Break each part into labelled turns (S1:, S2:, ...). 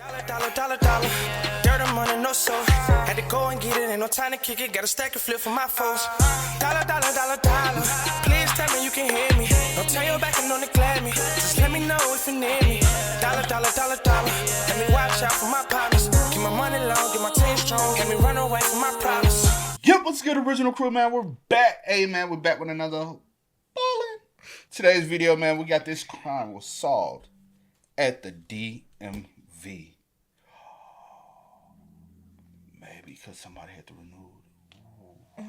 S1: Dollar. Dirt and money, no soul. Had to go and get it, ain't no time to kick it. Got a stack and flip for my foes. Dollar. Please tell me you can hear me. Don't turn your back and don't neglect me. Just let me know if you need me. Dollar. Let me watch out for my partners. Keep my money long, get my team strong. Let me run away from my problems.
S2: Yep, what's good, original crew, man? We're back. Hey, man, we're back with another ballin'. Today's video, man, we got this crime was solved at the DMV. Maybe because somebody had to renew it.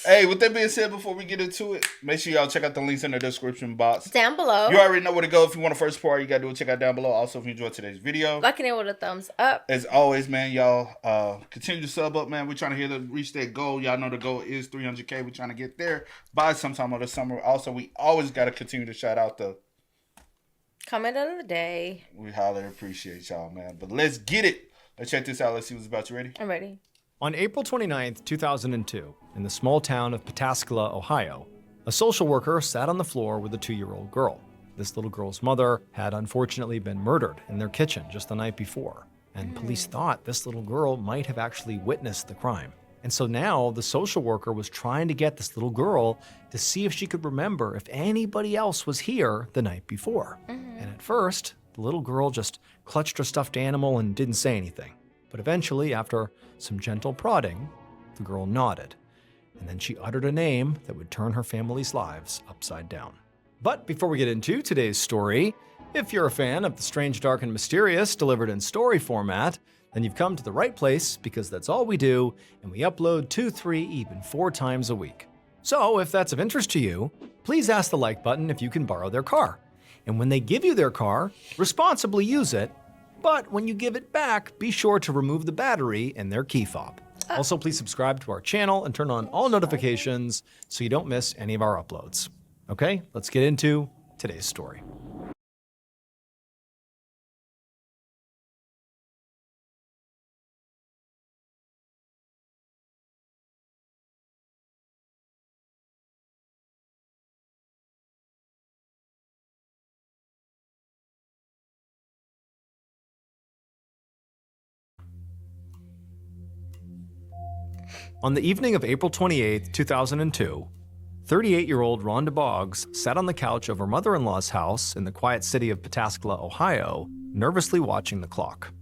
S2: Hey, with that being said, before we get into it, make sure y'all check out the links in the description box.
S3: Down below.
S2: You already know where to go if you want a first part. You got to do it. Check out down below. Also, if you enjoyed today's video,
S3: liking it with a thumbs up.
S2: As always, man, y'all continue to sub up, man. We're trying to reach that goal. Y'all know the goal is 300K. We're trying to get there by sometime of the summer. Also, we always got to continue to shout out the
S3: comment of the day.
S2: We highly appreciate y'all, man. But let's get it. Let's check this out. Let's see what's about. You ready?
S3: I'm ready.
S4: On April 29th, 2002, in the small town of Pataskala, Ohio, a social worker sat on the floor with a 2-year-old girl. This little girl's mother had unfortunately been murdered in their kitchen just the night before, and police thought this little girl might have actually witnessed the crime. And so now the social worker was trying to get this little girl to see if she could remember if anybody else was here the night before. And at first, the little girl just clutched her stuffed animal and didn't say anything. But eventually, after some gentle prodding, the girl nodded, and then she uttered a name that would turn her family's lives upside down. But before we get into today's story, if you're a fan of the strange, dark, and mysterious delivered in story format, then you've come to the right place, because that's all we do, and we upload 2, 3, even 4 times a week. So if that's of interest to you, please ask the like button if you can borrow their car. And when they give you their car, responsibly use it. But when you give it back, be sure to remove the battery and their key fob. Also, please subscribe to our channel and turn on all notifications so you don't miss any of our uploads. Okay, let's get into today's story. On the evening of April 28, 2002, 38-year-old Rhonda Boggs sat on the couch of her mother-in-law's house in the quiet city of Pataskala, Ohio, nervously watching the clock.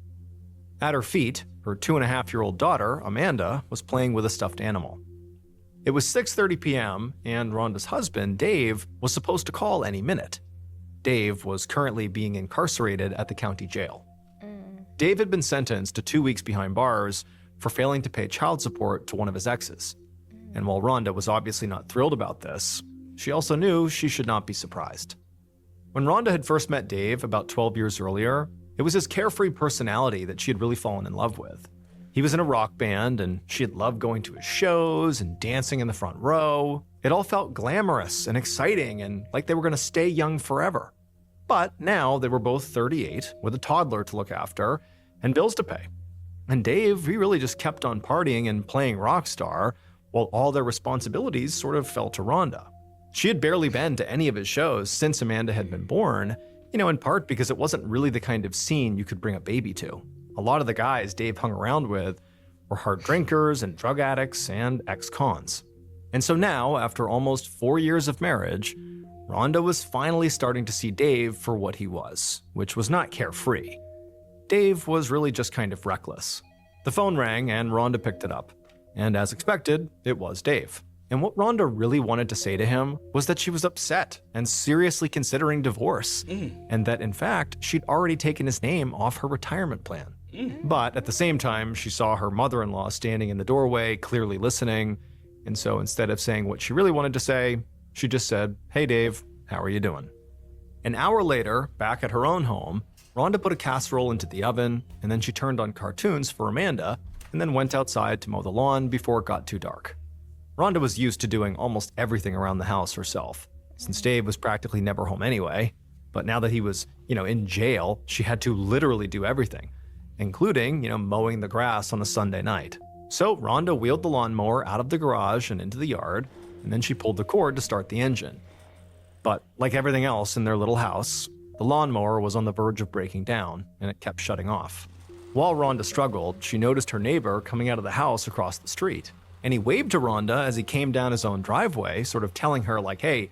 S4: At her feet, her 2.5-year-old daughter, Amanda, was playing with a stuffed animal. It was 6:30 p.m., and Rhonda's husband, Dave, was supposed to call any minute. Dave was currently being incarcerated at the county jail. Dave had been sentenced to 2 weeks behind bars for failing to pay child support to one of his exes. And while Rhonda was obviously not thrilled about this, she also knew she should not be surprised. When Rhonda had first met Dave about 12 years earlier, it was his carefree personality that she had really fallen in love with. He was in a rock band, and she had loved going to his shows and dancing in the front row. It all felt glamorous and exciting and like they were going to stay young forever. But now they were both 38, with a toddler to look after and bills to pay. And Dave, he really just kept on partying and playing rock star, while all their responsibilities sort of fell to Rhonda. She had barely been to any of his shows since Amanda had been born, in part because it wasn't really the kind of scene you could bring a baby to. A lot of the guys Dave hung around with were hard drinkers and drug addicts and ex-cons. And so now, after almost 4 years of marriage, Rhonda was finally starting to see Dave for what he was, which was not carefree. Dave was really just kind of reckless. The phone rang and Rhonda picked it up. And as expected, it was Dave. And what Rhonda really wanted to say to him was that she was upset and seriously considering divorce, and that in fact, she'd already taken his name off her retirement plan. But at the same time, she saw her mother-in-law standing in the doorway, clearly listening. And so instead of saying what she really wanted to say, she just said, "Hey Dave, how are you doing?" An hour later, back at her own home, Rhonda put a casserole into the oven, and then she turned on cartoons for Amanda, and then went outside to mow the lawn before it got too dark. Rhonda was used to doing almost everything around the house herself, since Dave was practically never home anyway. But now that he was, in jail, she had to literally do everything, including, mowing the grass on a Sunday night. So Rhonda wheeled the lawnmower out of the garage and into the yard, and then she pulled the cord to start the engine. But like everything else in their little house, the lawnmower was on the verge of breaking down, and it kept shutting off. While Rhonda struggled, she noticed her neighbor coming out of the house across the street, and he waved to Rhonda as he came down his own driveway, sort of telling her like, hey,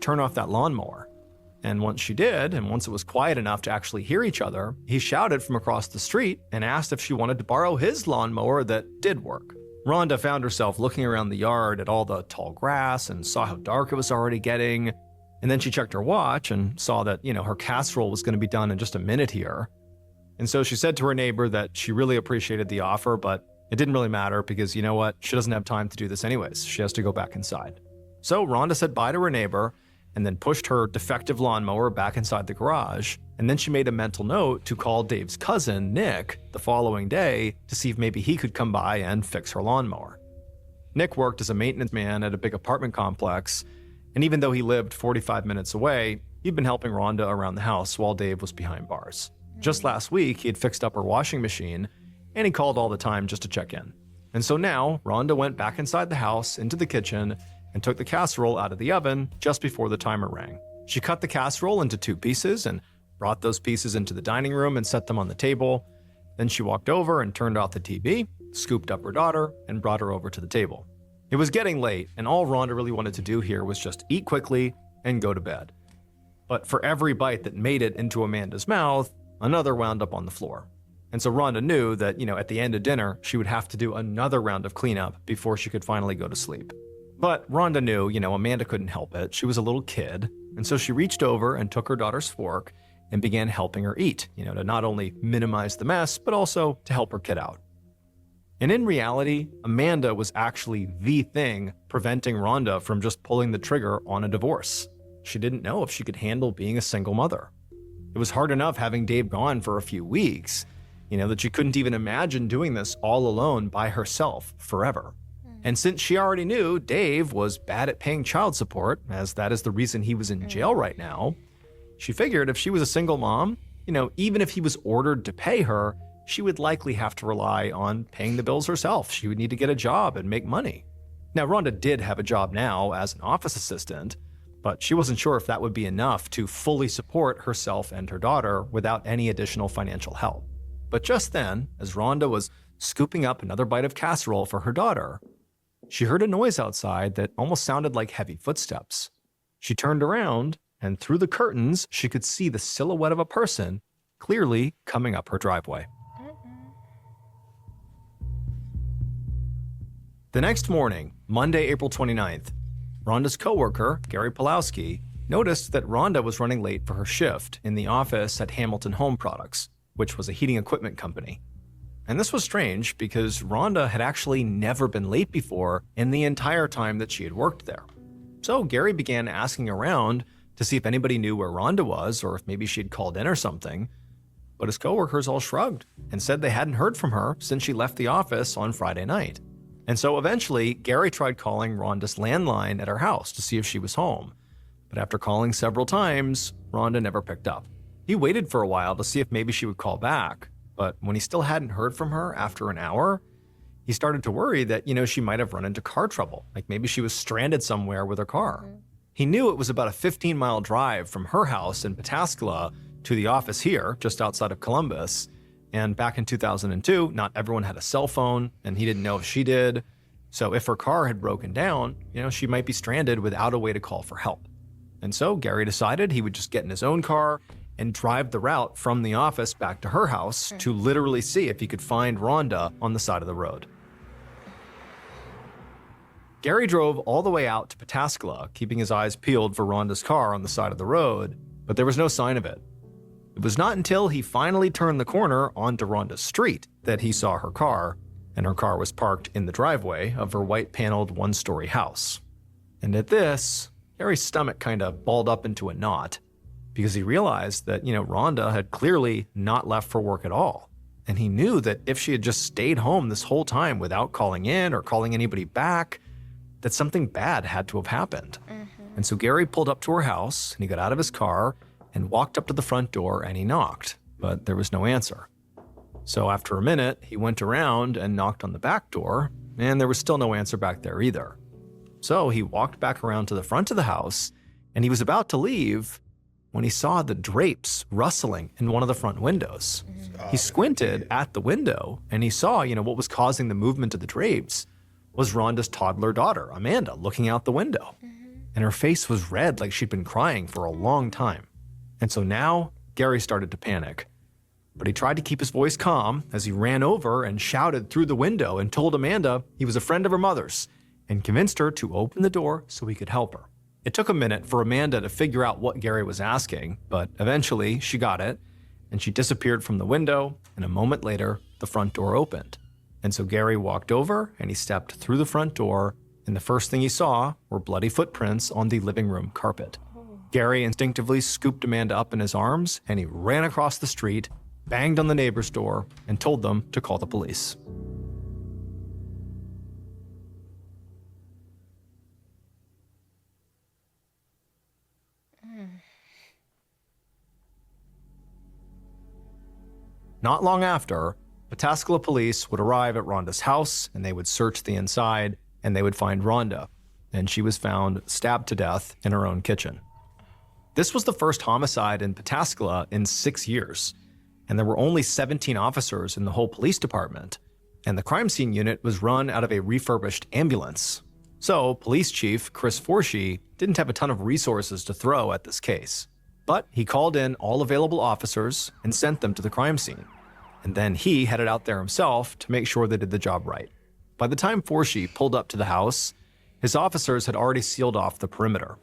S4: turn off that lawnmower. And once she did, and once it was quiet enough to actually hear each other, he shouted from across the street and asked if she wanted to borrow his lawnmower that did work. Rhonda found herself looking around the yard at all the tall grass and saw how dark it was already getting. And then she checked her watch and saw that, her casserole was going to be done in just a minute here. And so she said to her neighbor that she really appreciated the offer, but it didn't really matter because, you know what, she doesn't have time to do this anyways. She has to go back inside. So Rhonda said bye to her neighbor and then pushed her defective lawnmower back inside the garage. And then she made a mental note to call Dave's cousin, Nick, the following day to see if maybe he could come by and fix her lawnmower. Nick worked as a maintenance man at a big apartment complex, and even though he lived 45 minutes away, he'd been helping Rhonda around the house while Dave was behind bars. Just last week, he had fixed up her washing machine, and he called all the time just to check in. And so now, Rhonda went back inside the house, into the kitchen, and took the casserole out of the oven just before the timer rang. She cut the casserole into 2 pieces and brought those pieces into the dining room and set them on the table. Then she walked over and turned off the TV, scooped up her daughter, and brought her over to the table. It was getting late, and all Rhonda really wanted to do here was just eat quickly and go to bed. But for every bite that made it into Amanda's mouth, another wound up on the floor. And so Rhonda knew that, at the end of dinner, she would have to do another round of cleanup before she could finally go to sleep. But Rhonda knew, Amanda couldn't help it. She was a little kid. And so she reached over and took her daughter's fork and began helping her eat, to not only minimize the mess, but also to help her kid out. And in reality, Amanda was actually the thing preventing Rhonda from just pulling the trigger on a divorce. She didn't know if she could handle being a single mother. It was hard enough having Dave gone for a few weeks, that she couldn't even imagine doing this all alone by herself forever. And since she already knew Dave was bad at paying child support, as that is the reason he was in jail right now, she figured if she was a single mom, even if he was ordered to pay her, she would likely have to rely on paying the bills herself. She would need to get a job and make money. Now, Rhonda did have a job now as an office assistant, but she wasn't sure if that would be enough to fully support herself and her daughter without any additional financial help. But just then, as Rhonda was scooping up another bite of casserole for her daughter, she heard a noise outside that almost sounded like heavy footsteps. She turned around, and through the curtains, she could see the silhouette of a person clearly coming up her driveway. The next morning, Monday, April 29th, Rhonda's coworker, Gary Pulowski, noticed that Rhonda was running late for her shift in the office at Hamilton Home Products, which was a heating equipment company. And this was strange because Rhonda had actually never been late before in the entire time that she had worked there. So Gary began asking around to see if anybody knew where Rhonda was or if maybe she had called in or something. But his coworkers all shrugged and said they hadn't heard from her since she left the office on Friday night. And so eventually, Gary tried calling Rhonda's landline at her house to see if she was home. But after calling several times, Rhonda never picked up. He waited for a while to see if maybe she would call back. But when he still hadn't heard from her after an hour, he started to worry that, she might have run into car trouble. Like maybe she was stranded somewhere with her car. He knew it was about a 15-mile drive from her house in Pataskala to the office here, just outside of Columbus. And back in 2002, not everyone had a cell phone, and he didn't know if she did. So if her car had broken down, she might be stranded without a way to call for help. And so Gary decided he would just get in his own car and drive the route from the office back to her house to literally see if he could find Rhonda on the side of the road. Gary drove all the way out to Pataskala, keeping his eyes peeled for Rhonda's car on the side of the road, but there was no sign of it. It was not until he finally turned the corner onto Rhonda's street that he saw her car, and her car was parked in the driveway of her white-paneled one-story house. And at this, Gary's stomach kind of balled up into a knot, because he realized that, Rhonda had clearly not left for work at all. And he knew that if she had just stayed home this whole time without calling in or calling anybody back, that something bad had to have happened. And so Gary pulled up to her house, and he got out of his car and walked up to the front door, and he knocked, but there was no answer. So after a minute, he went around and knocked on the back door, and there was still no answer back there either. So he walked back around to the front of the house, and he was about to leave when he saw the drapes rustling in one of the front windows. He squinted at the window, and he saw, what was causing the movement of the drapes was Rhonda's toddler daughter, Amanda, looking out the window. And her face was red like she'd been crying for a long time. And so now Gary started to panic. But he tried to keep his voice calm as he ran over and shouted through the window and told Amanda he was a friend of her mother's and convinced her to open the door so he could help her. It took a minute for Amanda to figure out what Gary was asking, but eventually she got it, and she disappeared from the window, and a moment later, the front door opened. And so Gary walked over and he stepped through the front door, and the first thing he saw were bloody footprints on the living room carpet. Gary instinctively scooped Amanda up in his arms, and he ran across the street, banged on the neighbor's door, and told them to call the police. Not long after, Pataskala police would arrive at Rhonda's house, and they would search the inside, and they would find Rhonda, and she was found stabbed to death in her own kitchen. This was the first homicide in Pataskala in 6 years, and there were only 17 officers in the whole police department, and the crime scene unit was run out of a refurbished ambulance. So Police Chief Chris Forshee didn't have a ton of resources to throw at this case, but he called in all available officers and sent them to the crime scene. And then he headed out there himself to make sure they did the job right. By the time Forshee pulled up to the house, his officers had already sealed off the perimeter.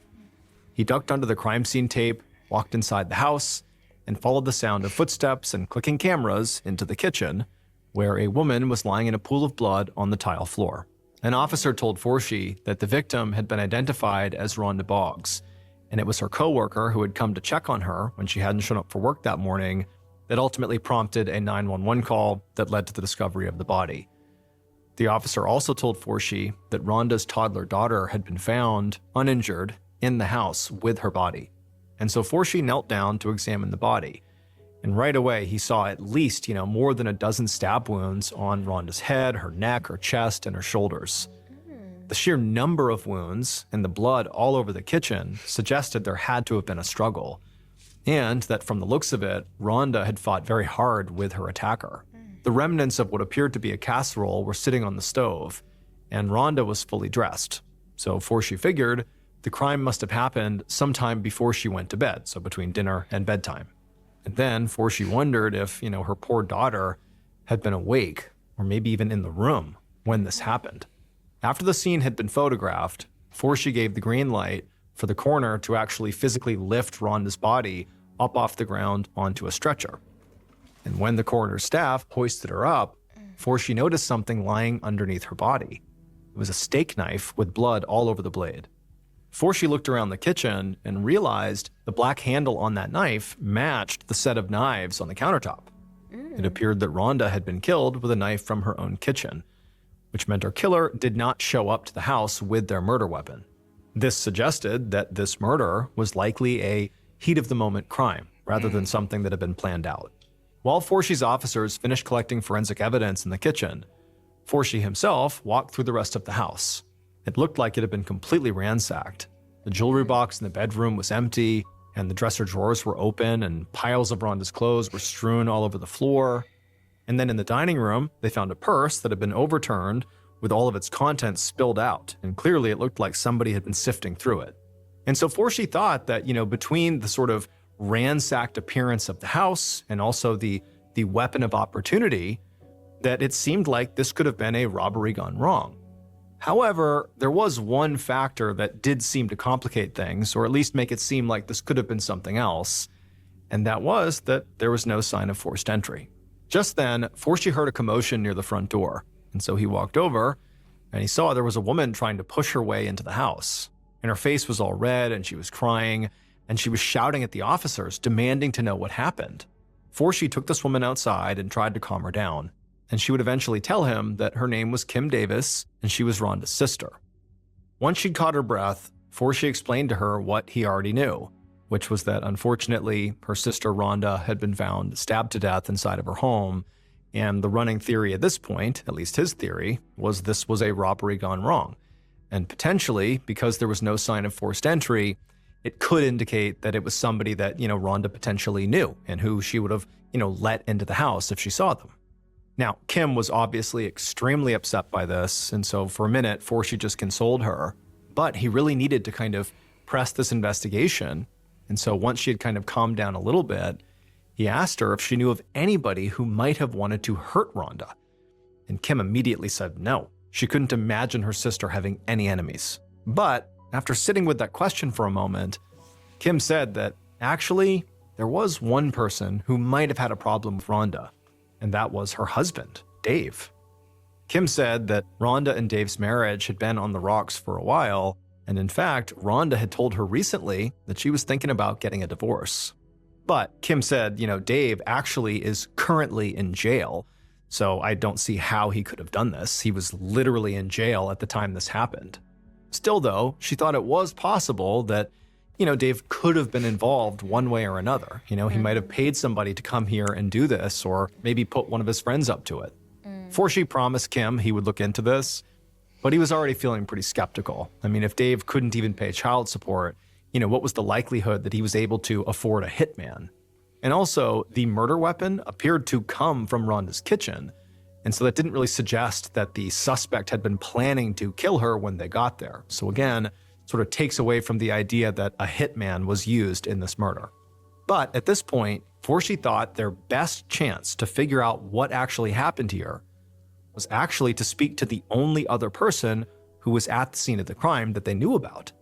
S4: He ducked under the crime scene tape, walked inside the house, and followed the sound of footsteps and clicking cameras into the kitchen, where a woman was lying in a pool of blood on the tile floor. An officer told Forshee that the victim had been identified as Rhonda Boggs, and it was her coworker who had come to check on her when she hadn't shown up for work that morning that ultimately prompted a 911 call that led to the discovery of the body. The officer also told Forshee that Rhonda's toddler daughter had been found, uninjured, in the house with her body. And so Forshee knelt down to examine the body. And right away, he saw at least, more than a dozen stab wounds on Rhonda's head, her neck, her chest, and her shoulders. The sheer number of wounds and the blood all over the kitchen suggested there had to have been a struggle, and that from the looks of it, Rhonda had fought very hard with her attacker. The remnants of what appeared to be a casserole were sitting on the stove, and Rhonda was fully dressed. So Forshee figured the crime must have happened sometime before she went to bed, so between dinner and bedtime. And then Forshee wondered if, her poor daughter had been awake, or maybe even in the room when this happened. After the scene had been photographed, Forshee gave the green light for the coroner to actually physically lift Rhonda's body up off the ground onto a stretcher. And when the coroner's staff hoisted her up, Forshee noticed something lying underneath her body. It was a steak knife with blood all over the blade. Forshee looked around the kitchen and realized the black handle on that knife matched the set of knives on the countertop. It appeared that Rhonda had been killed with a knife from her own kitchen, which meant her killer did not show up to the house with their murder weapon. This suggested that this murder was likely a heat-of-the-moment crime, rather than something that had been planned out. While Forshee's officers finished collecting forensic evidence in the kitchen, Forshee himself walked through the rest of the house. It looked like it had been completely ransacked. The jewelry box in the bedroom was empty, and the dresser drawers were open, and piles of Rhonda's clothes were strewn all over the floor. And then in the dining room, they found a purse that had been overturned with all of its contents spilled out, and clearly it looked like somebody had been sifting through it. And so Forshee thought that, between the sort of ransacked appearance of the house and also the weapon of opportunity, that it seemed like this could have been a robbery gone wrong. However, there was one factor that did seem to complicate things, or at least make it seem like this could have been something else, and that was that there was no sign of forced entry. Just then, Forshee heard a commotion near the front door, and so he walked over, and he saw there was a woman trying to push her way into the house. And her face was all red, and she was crying, and she was shouting at the officers, demanding to know what happened. Forshee took this woman outside and tried to calm her down, and she would eventually tell him that her name was Kim Davis, and she was Rhonda's sister. Once she'd caught her breath, Forshee explained to her what he already knew, which was that unfortunately her sister Rhonda had been found stabbed to death inside of her home, and the running theory at this point, at least his theory, was this was a robbery gone wrong. And potentially, because there was no sign of forced entry, it could indicate that it was somebody that, Rhonda potentially knew and who she would have, let into the house if she saw them. Now, Kim was obviously extremely upset by this, and so for a minute, Forshee just consoled her. But he really needed to kind of press this investigation. And so once she had kind of calmed down a little bit, he asked her if she knew of anybody who might have wanted to hurt Rhonda. And Kim immediately said no. She couldn't imagine her sister having any enemies. But after sitting with that question for a moment, Kim said that actually there was one person who might have had a problem with Rhonda, and that was her husband, Dave. Kim said that Rhonda and Dave's marriage had been on the rocks for a while, and in fact, Rhonda had told her recently that she was thinking about getting a divorce. But Kim said, Dave actually is currently in jail, so I don't see how he could have done this. He was literally in jail at the time this happened. Still, though, she thought it was possible that, Dave could have been involved one way or another. He might have paid somebody to come here and do this, or maybe put one of his friends up to it. Forshee promised Kim he would look into this, but he was already feeling pretty skeptical. I mean, if Dave couldn't even pay child support, what was the likelihood that he was able to afford a hitman? And also, the murder weapon appeared to come from Rhonda's kitchen, and so that didn't really suggest that the suspect had been planning to kill her when they got there. So again, sort of takes away from the idea that a hitman was used in this murder. But at this point, Forshee thought their best chance to figure out what actually happened here was actually to speak to the only other person who was at the scene of the crime that they knew about.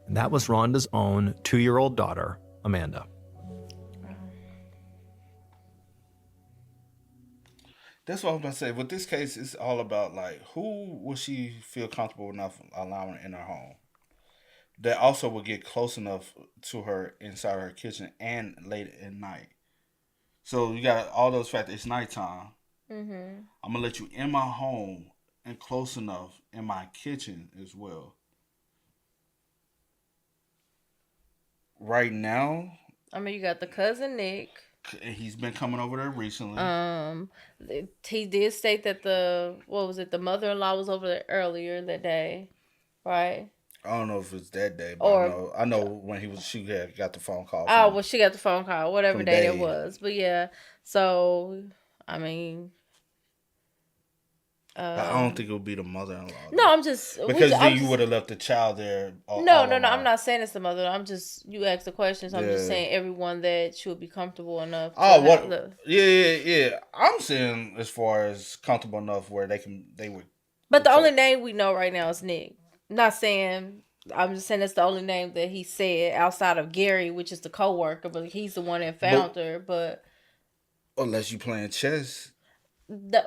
S4: And that was Rhonda's own 2-year-old daughter, Amanda.
S2: That's what I was going to say. With this case, it's all about, who will she feel comfortable enough allowing in her home? That also will get close enough to her inside her kitchen and late at night. So you got all those factors. It's nighttime. Mm-hmm. I'm going to let you in my home and close enough in my kitchen as well. Right now,
S3: you got the cousin Nick.
S2: He's been coming over there recently.
S3: He did state that the mother-in-law was over there earlier that day, right?
S2: I don't know if it's that day, but I know when she had got the phone call.
S3: She got the phone call, whatever day it was. But yeah, so I
S2: don't think it would be the mother-in-law.
S3: No, I'm just
S2: because you would have left the child there.
S3: No. I'm not saying it's the mother. You asked the questions. I'm just saying everyone that should be comfortable enough.
S2: Yeah. I'm saying as far as comfortable enough where they would.
S3: But the only name we know right now is Nick. Not saying. I'm just saying that's the only name that he said outside of Gary, which is the coworker, but he's the one that found her. But
S2: unless you playing chess,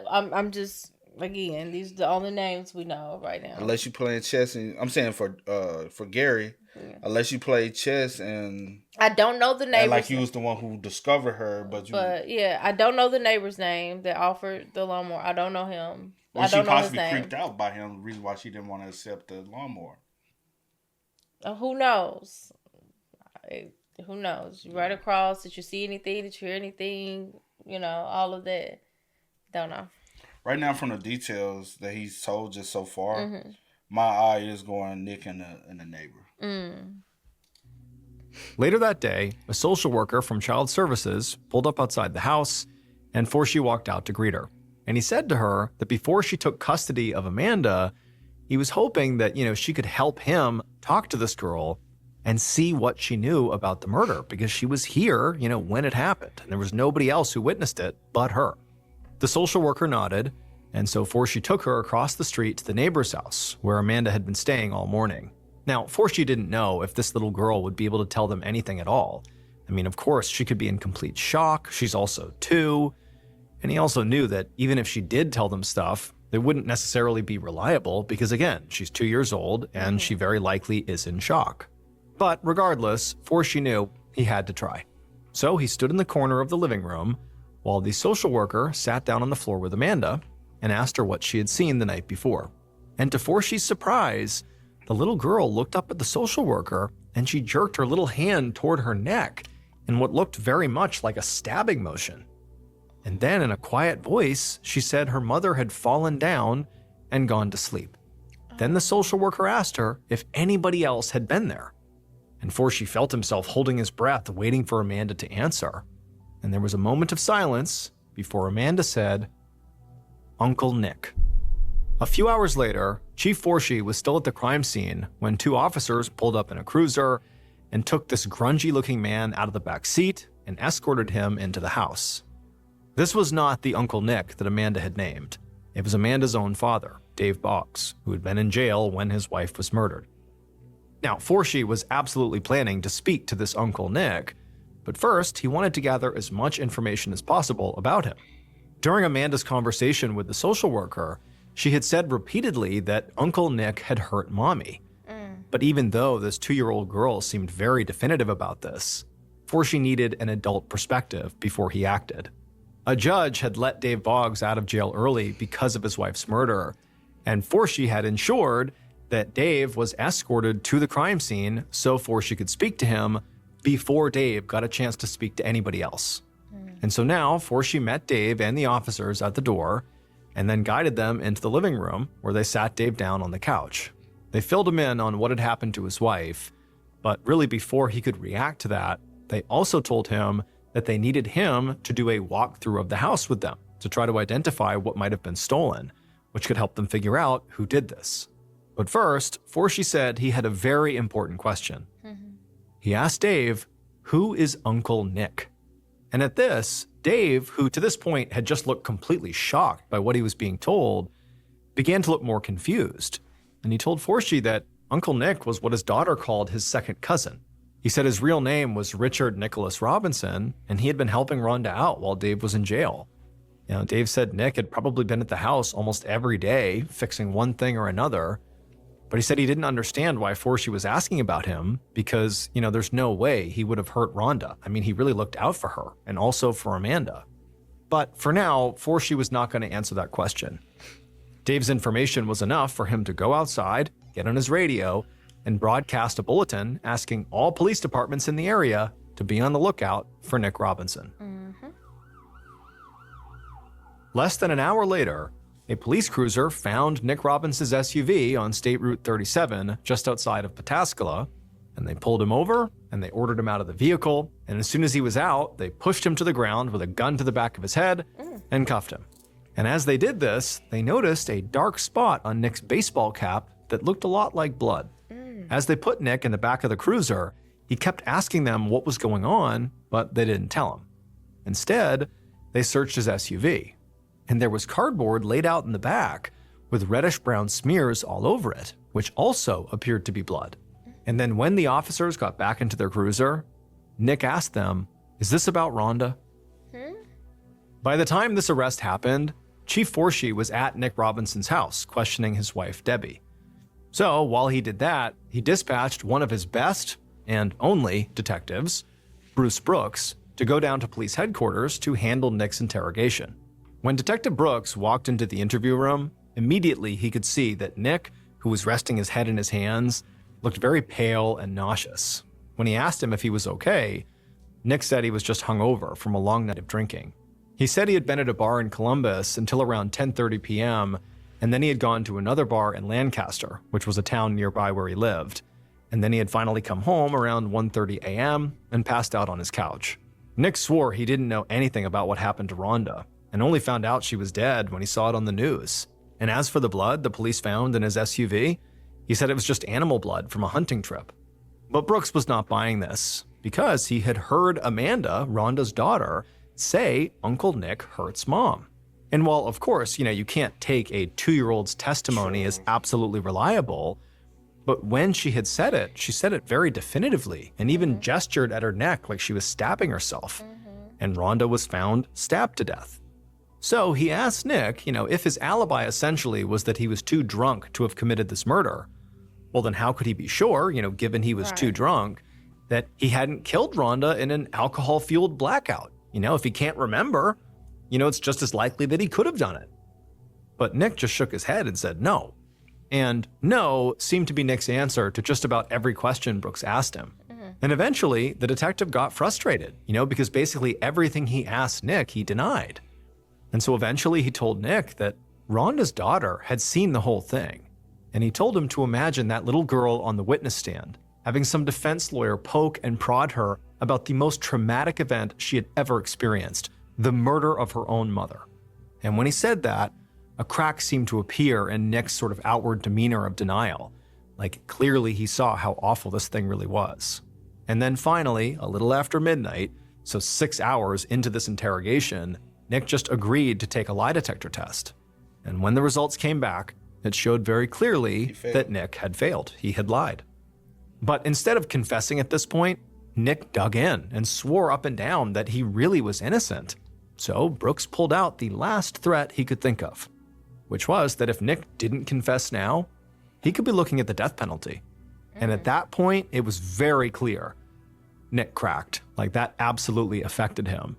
S3: I'm just. Again, these are the only names we know right now.
S2: Unless you playing chess, and I'm saying for Gary, unless you play chess and
S3: I don't know the neighbor's
S2: like you was the one who discovered her, but
S3: yeah, I don't know the neighbor's name that offered the lawnmower. I don't know him.
S2: Well, she possibly creeped out by him. The reason why she didn't want to accept the lawnmower.
S3: Who knows? Who knows? Right across. Did you see anything? Did you hear anything? All of that. Don't know.
S2: Right now, from the details that he's told just so far, my eye is going Nick and the neighbor.
S4: Later that day, a social worker from Child Services pulled up outside the house, and Forshee walked out to greet her. And he said to her that before she took custody of Amanda, he was hoping that, she could help him talk to this girl and see what she knew about the murder, because she was here, when it happened, and there was nobody else who witnessed it but her. The social worker nodded, and so Forshee took her across the street to the neighbor's house, where Amanda had been staying all morning. Now, Forshee didn't know if this little girl would be able to tell them anything at all. Of course, she could be in complete shock. She's also 2. And he also knew that even if she did tell them stuff, they wouldn't necessarily be reliable because, again, she's 2 years old and she very likely is in shock. But regardless, Forshee knew he had to try. So he stood in the corner of the living room while the social worker sat down on the floor with Amanda and asked her what she had seen the night before. And to Forshee's surprise, the little girl looked up at the social worker and she jerked her little hand toward her neck in what looked very much like a stabbing motion. And then in a quiet voice, she said her mother had fallen down and gone to sleep. Then the social worker asked her if anybody else had been there. And Forshee felt himself holding his breath, waiting for Amanda to answer. And there was a moment of silence before Amanda said, "Uncle Nick." A few hours later, Chief Forshee was still at the crime scene when two officers pulled up in a cruiser and took this grungy-looking man out of the back seat and escorted him into the house. This was not the Uncle Nick that Amanda had named. It was Amanda's own father, Dave Boggs, who had been in jail when his wife was murdered. Now, Forshee was absolutely planning to speak to this Uncle Nick, but first he wanted to gather as much information as possible about him. During Amanda's conversation with the social worker, she had said repeatedly that Uncle Nick had hurt Mommy. But even though this 2-year-old girl seemed very definitive about this, Forshee needed an adult perspective before he acted. A judge had let Dave Boggs out of jail early because of his wife's murder, and Forshee had ensured that Dave was escorted to the crime scene so Forshee could speak to him before Dave got a chance to speak to anybody else. And so now Forshee met Dave and the officers at the door and then guided them into the living room where they sat Dave down on the couch. They filled him in on what had happened to his wife, but really before he could react to that, they also told him that they needed him to do a walkthrough of the house with them to try to identify what might have been stolen, which could help them figure out who did this. But first, Forshee said he had a very important question. He asked Dave, "Who is Uncle Nick?" And at this, Dave, who to this point had just looked completely shocked by what he was being told, began to look more confused. And he told Forshee that Uncle Nick was what his daughter called his second cousin. He said his real name was Richard Nicholas Robinson, and he had been helping Rhonda out while Dave was in jail. Dave said Nick had probably been at the house almost every day, fixing one thing or another, but he said he didn't understand why Forshee was asking about him because, there's no way he would have hurt Rhonda. I mean, he really looked out for her, and also for Amanda. But for now, Forshee was not going to answer that question. Dave's information was enough for him to go outside, get on his radio, and broadcast a bulletin asking all police departments in the area to be on the lookout for Nick Robinson. Less than an hour later, a police cruiser found Nick Robinson's SUV on State Route 37 just outside of Pataskala, and they pulled him over and they ordered him out of the vehicle, and as soon as he was out, they pushed him to the ground with a gun to the back of his head and cuffed him. And as they did this, they noticed a dark spot on Nick's baseball cap that looked a lot like blood. As they put Nick in the back of the cruiser, he kept asking them what was going on, but they didn't tell him. Instead, they searched his SUV, and there was cardboard laid out in the back with reddish-brown smears all over it, which also appeared to be blood. And then when the officers got back into their cruiser, Nick asked them, "Is this about Rhonda?" By the time this arrest happened, Chief Forshee was at Nick Robinson's house questioning his wife, Debbie. So while he did that, he dispatched one of his best and only detectives, Bruce Brooks, to go down to police headquarters to handle Nick's interrogation. When Detective Brooks walked into the interview room, immediately he could see that Nick, who was resting his head in his hands, looked very pale and nauseous. When he asked him if he was okay, Nick said he was just hungover from a long night of drinking. He said he had been at a bar in Columbus until around 10:30 p.m., and then he had gone to another bar in Lancaster, which was a town nearby where he lived. And then he had finally come home around 1:30 a.m. and passed out on his couch. Nick swore he didn't know anything about what happened to Rhonda, and only found out she was dead when he saw it on the news. And as for the blood the police found in his SUV, he said it was just animal blood from a hunting trip. But Brooks was not buying this, because he had heard Amanda, Rhonda's daughter, say Uncle Nick hurts Mom. And while, of course, you can't take a 2-year-old's testimony as absolutely reliable, but when she had said it, she said it very definitively and even gestured at her neck like she was stabbing herself. And Rhonda was found stabbed to death. So he asked Nick, if his alibi essentially was that he was too drunk to have committed this murder, well, then how could he be sure, given he was too drunk, that he hadn't killed Rhonda in an alcohol-fueled blackout? If he can't remember, it's just as likely that he could have done it. But Nick just shook his head and said no. And no seemed to be Nick's answer to just about every question Brooks asked him. And eventually, the detective got frustrated, because basically everything he asked Nick, he denied. And so eventually he told Nick that Rhonda's daughter had seen the whole thing. and he told him to imagine that little girl on the witness stand, having some defense lawyer poke and prod her about the most traumatic event she had ever experienced, the murder of her own mother. And when he said that, a crack seemed to appear in Nick's sort of outward demeanor of denial, like clearly he saw how awful this thing really was. And then finally, a little after midnight, so 6 hours into this interrogation, Nick just agreed to take a lie detector test. And when the results came back, it showed very clearly that Nick had failed. He had lied. But instead of confessing at this point, Nick dug in and swore up and down that he really was innocent. So Brooks pulled out the last threat he could think of, which was that if Nick didn't confess now, he could be looking at the death penalty. And at that point, it was very clear. Nick cracked. Like, that absolutely affected him.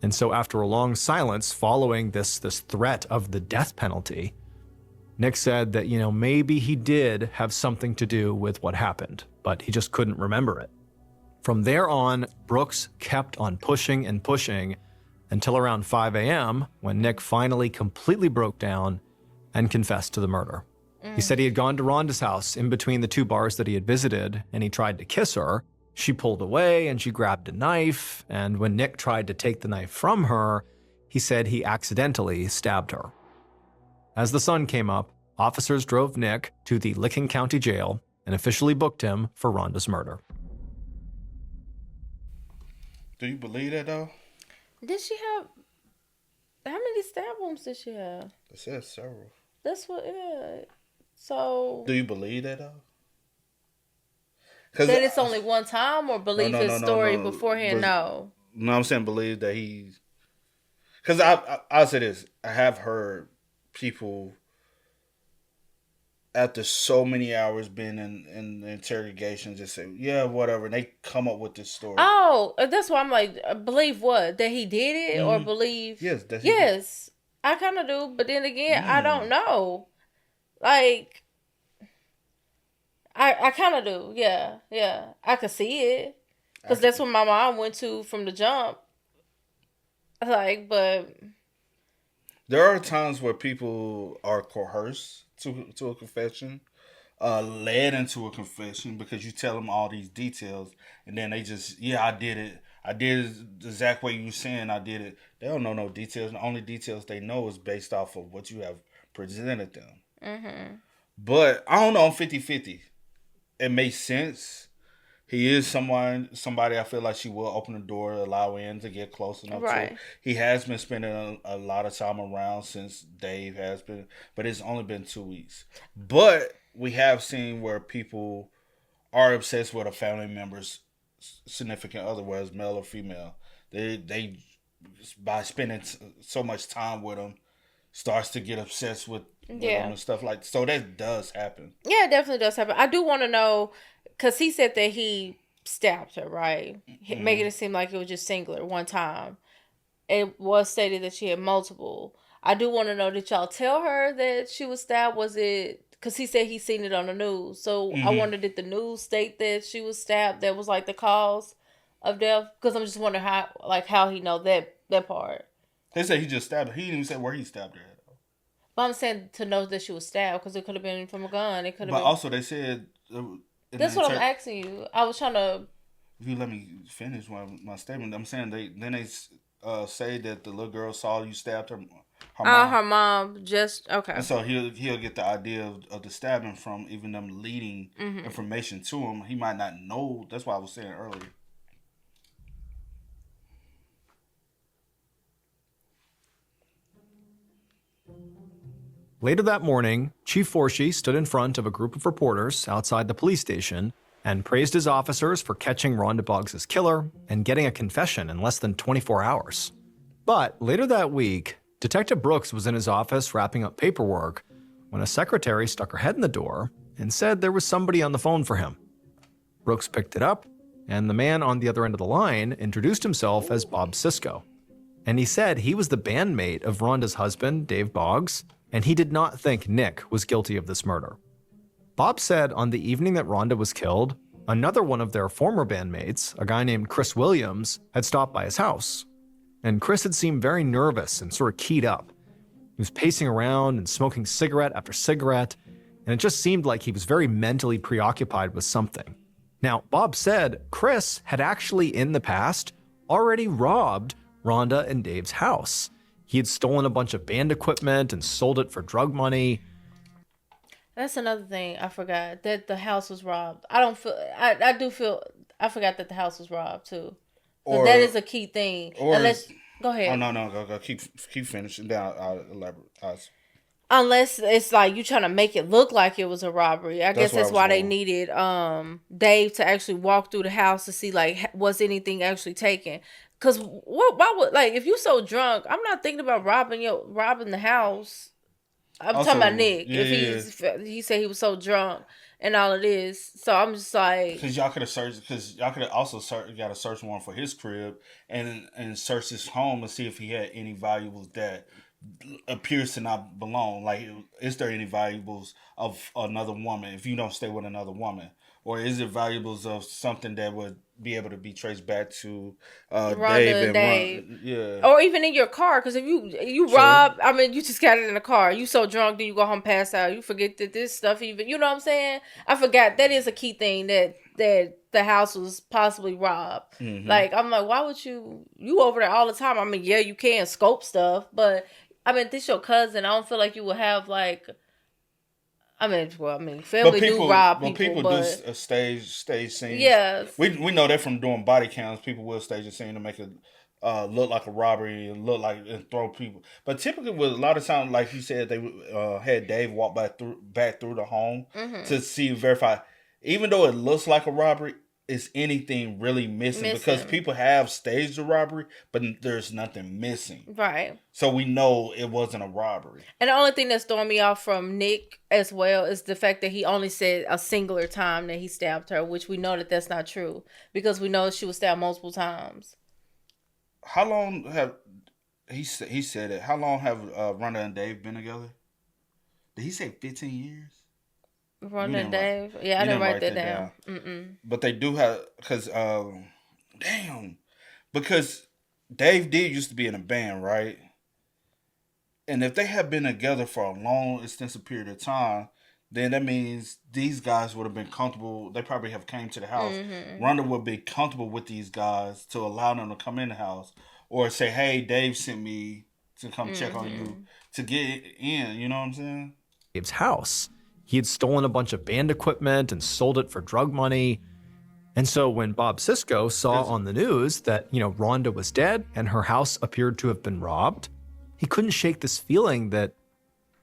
S4: And so after a long silence following this threat of the death penalty, Nick said that, maybe he did have something to do with what happened, but he just couldn't remember it. From there on, Brooks kept on pushing and pushing until around 5 a.m. when Nick finally completely broke down and confessed to the murder. He said he had gone to Rhonda's house in between the 2 bars that he had visited, and he tried to kiss her. She pulled away and she grabbed a knife, and when Nick tried to take the knife from her, he said he accidentally stabbed her. As the sun came up, officers drove Nick to the Licking County Jail and officially booked him for Rhonda's murder.
S2: Do you believe that, though?
S3: Did she have... How many stab wounds did she have?
S2: It says several.
S3: That's what... Yeah. So...
S2: Do you believe that, though?
S3: That it's only one time, or believe his story beforehand? No,
S2: I'm saying believe that he's... Because I'll say this. I have heard people, after so many hours being in the interrogation, just say, yeah, whatever. And they come up with this story.
S3: Oh, that's why I'm like, believe what? That he did it? Or believe...
S2: Yes.
S3: Yes, I kind of do. But then again, I don't know. Like... I kind of do, yeah. I could see it, because that's what my mom went to from the jump. Like, but
S2: there are times where people are coerced to a confession, led into a confession because you tell them all these details, and then they just, I did it. I did it the exact way you were saying I did it. They don't know no details. The only details they know is based off of what you have presented them. Mm-hmm. But I don't know, I'm 50-50. It makes sense. He is somebody I feel like she will open the door, allow in to get close enough to. He has been spending a lot of time around since Dave has been, but it's only been 2 weeks. But we have seen where people are obsessed with a family member's significant other, whether it's male or female. They by spending so much time with them, starts to get obsessed with them and stuff like that. So that does happen. Yeah,
S3: it definitely does happen. I do want to know, because he said that he stabbed her, right? Mm-hmm. Making it seem like it was just singular one time. It was stated that she had multiple. I do want to know, did y'all tell her that she was stabbed? Was it, because he said he seen it on the news. So I wonder, did the news state that she was stabbed? That was like the cause of death? Because I'm just wondering how he know that part.
S2: They say he just stabbed her. He didn't even say where he stabbed her at.
S3: But I'm saying to know that she was stabbed, because it could have been from a gun. It could have been.
S2: But also they said...
S3: That's what I'm asking you. I was trying to...
S2: If you let me finish my statement, I'm saying they say that the little girl saw you stabbed her mom.
S3: Her mom just... Okay.
S2: And so he'll get the idea of the stabbing from even them leading information to him. He might not know. That's what I was saying earlier.
S4: Later that morning, Chief Forshee stood in front of a group of reporters outside the police station and praised his officers for catching Rhonda Boggs' killer and getting a confession in less than 24 hours. But later that week, Detective Brooks was in his office wrapping up paperwork when a secretary stuck her head in the door and said there was somebody on the phone for him. Brooks picked it up, and the man on the other end of the line introduced himself as Bob Cisco. And he said he was the bandmate of Rhonda's husband, Dave Boggs, and he did not think Nick was guilty of this murder. Bob said on the evening that Rhonda was killed, another one of their former bandmates, a guy named Chris Williams, had stopped by his house. And Chris had seemed very nervous and sort of keyed up. He was pacing around and smoking cigarette after cigarette, and it just seemed like he was very mentally preoccupied with something. Now, Bob said Chris had actually in the past already robbed Rhonda and Dave's house. He had stolen a bunch of band equipment and sold it for drug money.
S3: That's another thing I forgot, that the house was robbed. I forgot that the house was robbed too. So that is a key thing. Go ahead.
S2: Oh, no, go. Keep finishing. Then I'll elaborate.
S3: Unless it's like you trying to make it look like it was a robbery. I guess that's why they needed Dave to actually walk through the house to see like was anything actually taken. Cause why would, like, if you so drunk, I'm not thinking about robbing the house. I'm talking about Nick.
S2: Yeah,
S3: if he said he was so drunk and all it is, so I'm just like,
S2: because y'all could have searched. Because y'all could have also got a search warrant for his crib and searched his home and see if he had any valuables that appears to not belong. Like, is there any valuables of another woman if you don't stay with another woman, or is it valuables of something that would be able to be traced back to Dave and yeah,
S3: or even in your car? Because if you rob, I mean, you just got it in the car. You so drunk, then you go home, pass out. You forget that this stuff even. You know what I'm saying? I forgot that is a key thing, that the house was possibly robbed. Mm-hmm. Like, I'm like, why would you over there all the time? I mean, yeah, you can scope stuff, but I mean, this your cousin. I don't feel like you would have like. Family do rob people, but
S2: do stage scenes.
S3: Yes,
S2: we know that from doing body counts. People will stage a scene to make it look like a robbery and and throw people. But typically, with a lot of times, like you said, they had Dave walk back through the home to verify. Even though it looks like a robbery, is anything really missing? Because people have staged a robbery, but there's nothing missing.
S3: Right.
S2: So we know it wasn't a robbery.
S3: And the only thing that's throwing me off from Nick as well is the fact that he only said a singular time that he stabbed her, which we know that that's not true, because we know she was stabbed multiple times.
S2: How long have he said it? How long have Rhonda and Dave been together? Did he say 15 years?
S3: Rhonda and Dave? Yeah, I didn't write that down. Mm-mm.
S2: But they do have, because Dave did used to be in a band, right? And if they have been together for a long, extensive period of time, then that means these guys would have been comfortable. They probably have came to the house. Mm-hmm. Rhonda would be comfortable with these guys to allow them to come in the house, or say, "Hey, Dave sent me to come check on you to get in." You know what I'm saying?
S4: Dave's house. He had stolen a bunch of band equipment and sold it for drug money. And so when Bob Sisko saw on the news that, Rhonda was dead and her house appeared to have been robbed, he couldn't shake this feeling that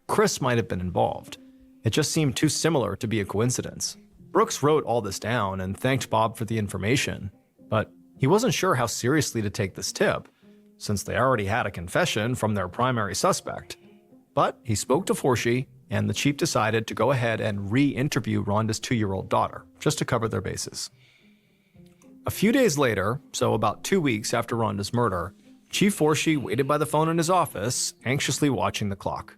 S4: Chris might have been involved. It just seemed too similar to be a coincidence. Brooks wrote all this down and thanked Bob for the information, but he wasn't sure how seriously to take this tip, since they already had a confession from their primary suspect. But he spoke to Forshee, and the chief decided to go ahead and re-interview Rhonda's 2-year-old daughter, just to cover their bases. A few days later, so about 2 weeks after Rhonda's murder, Chief Forshee waited by the phone in his office, anxiously watching the clock.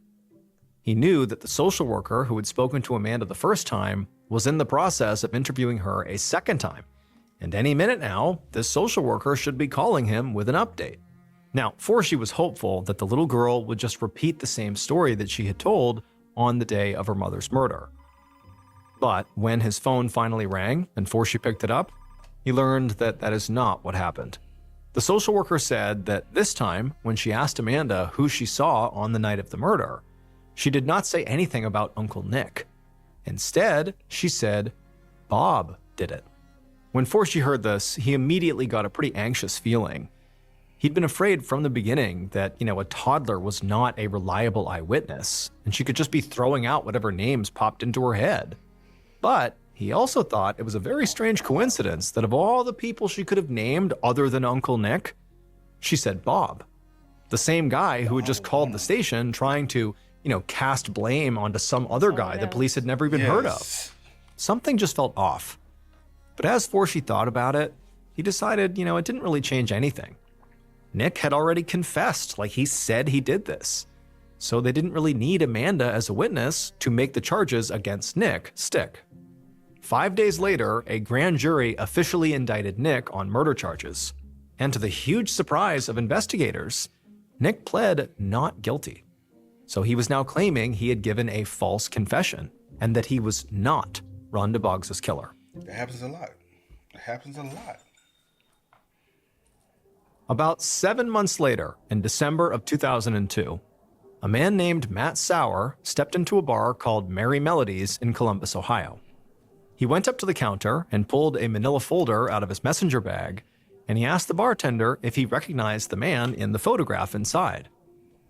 S4: He knew that the social worker who had spoken to Amanda the first time was in the process of interviewing her a second time, and any minute now, this social worker should be calling him with an update. Now, Forshee was hopeful that the little girl would just repeat the same story that she had told on the day of her mother's murder. But when his phone finally rang and Forshee picked it up, he learned that that is not what happened. The social worker said that this time, when she asked Amanda who she saw on the night of the murder, she did not say anything about Uncle Nick. Instead, she said, Bob did it. When Forshee heard this, he immediately got a pretty anxious feeling. He'd been afraid from the beginning that, a toddler was not a reliable eyewitness, and she could just be throwing out whatever names popped into her head. But he also thought it was a very strange coincidence that of all the people she could have named other than Uncle Nick, she said Bob. The same guy who had just called the station trying to, cast blame onto some other guy the police had never even heard of. Something just felt off. But as Forshee thought about it, he decided, it didn't really change anything. Nick had already confessed, like he said he did this. So they didn't really need Amanda as a witness to make the charges against Nick stick. 5 days later, a grand jury officially indicted Nick on murder charges. And to the huge surprise of investigators, Nick pled not guilty. So he was now claiming he had given a false confession. and that he was not Rhonda Boggs' killer.
S2: That happens a lot. It happens a lot.
S4: About 7 months later, in December of 2002, a man named Matt Sauer stepped into a bar called Merry Melodies in Columbus, Ohio. He went up to the counter and pulled a manila folder out of his messenger bag, and he asked the bartender if he recognized the man in the photograph inside.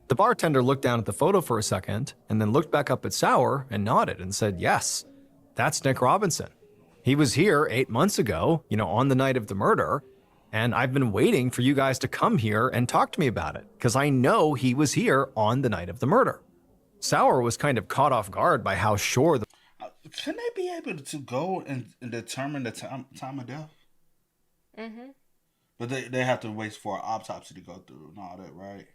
S4: The bartender looked down at the photo for a second and then looked back up at Sauer and nodded and said, "Yes, that's Nick Robinson. He was here 8 months ago, on the night of the murder, and I've been waiting for you guys to come here and talk to me about it, because I know he was here on the night of the murder." Sauer was kind of caught off guard by how sure the...
S2: Can they be able to go and determine the time of death?
S3: Mm-hmm.
S2: But they have to wait for an autopsy to go through and all that, right?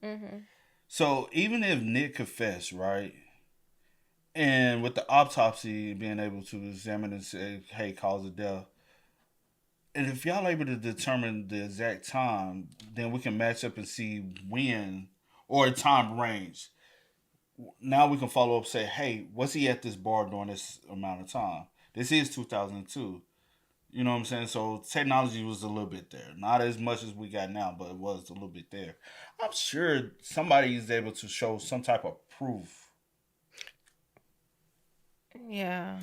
S3: Mm-hmm.
S2: So even if Nick confessed, right, and with the autopsy being able to examine and say, hey, cause of death, and if y'all able to determine the exact time, then we can match up and see when, or a time range. Now we can follow up, say, hey, was he at this bar during this amount of time? This is 2002. You know what I'm saying? So technology was a little bit there. Not as much as we got now, but it was a little bit there. I'm sure somebody is able to show some type of proof.
S3: Yeah.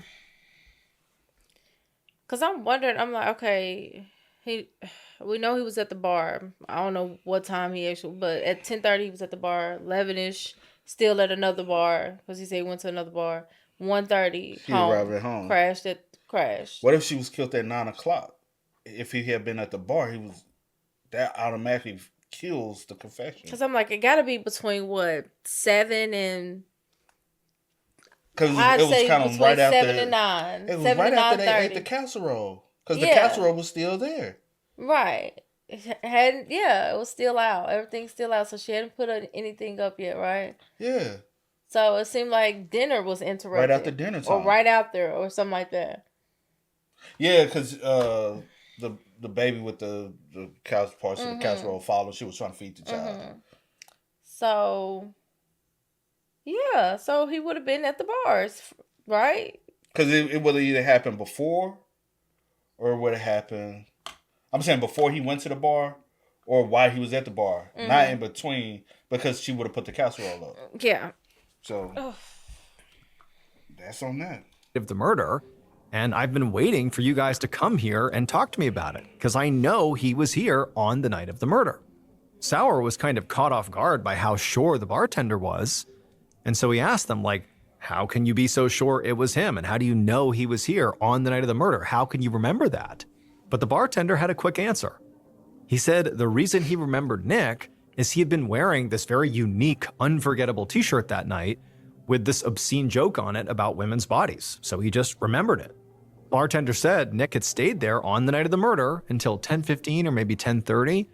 S3: Because I'm wondering, I'm like, okay, we know he was at the bar. I don't know what time he actually, but at 10:30 he was at the bar. 11ish, still at another bar, because he said he went to another bar. 1:30,
S2: He arrived at home.
S3: Crashed.
S2: What if she was killed at 9 o'clock? If he had been at the bar, that automatically kills the confession.
S3: Because I'm like, it got to be between, 7 and...
S2: Because
S3: I'd
S2: it was
S3: say
S2: kind of
S3: between
S2: right after
S3: 7 and 9.
S2: It was
S3: 7
S2: right
S3: and
S2: after they
S3: 9:30.
S2: ate the casserole. Because the
S3: Yeah.
S2: casserole was still there.
S3: Right. It was still out. Everything's still out. So she hadn't put anything up yet, right?
S2: Yeah.
S3: So it seemed like dinner was interrupted.
S2: Right after dinner time.
S3: Or right after, or something like that.
S2: Yeah, because the baby with the parts of the casserole followed. She was trying to feed the child.
S3: Mm-hmm. So, yeah. So he would have been at the bars, right?
S2: Because it would have either happened before or it would have happened... I'm saying before he went to the bar or while he was at the bar. Mm-hmm. Not in between, because she would have put the casserole up.
S3: Yeah.
S2: So, that's on that.
S4: Of the murder, and I've been waiting for you guys to come here and talk to me about it, because I know he was here on the night of the murder. Sauer was kind of caught off guard by how sure the bartender was, and so he asked them, like, how can you be so sure it was him, and how do you know he was here on the night of the murder? How can you remember that? But the bartender had a quick answer. He said the reason he remembered Nick is he had been wearing this very unique, unforgettable t-shirt that night with this obscene joke on it about women's bodies, so he just remembered it. Bartender said Nick had stayed there on the night of the murder until 10:15 or maybe 10:30.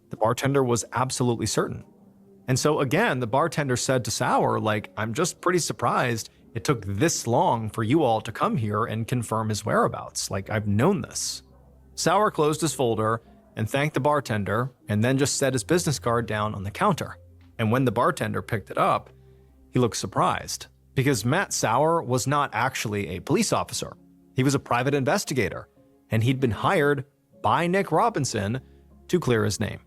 S4: The bartender was absolutely certain. And so again, the bartender said to Sauer, like, I'm just pretty surprised it took this long for you all to come here and confirm his whereabouts. Like, I've known this. Sauer closed his folder and thanked the bartender, and then just set his business card down on the counter. And when the bartender picked it up, he looked surprised, because Matt Sauer was not actually a police officer. He was a private investigator, and he'd been hired by Nick Robinson to clear his name.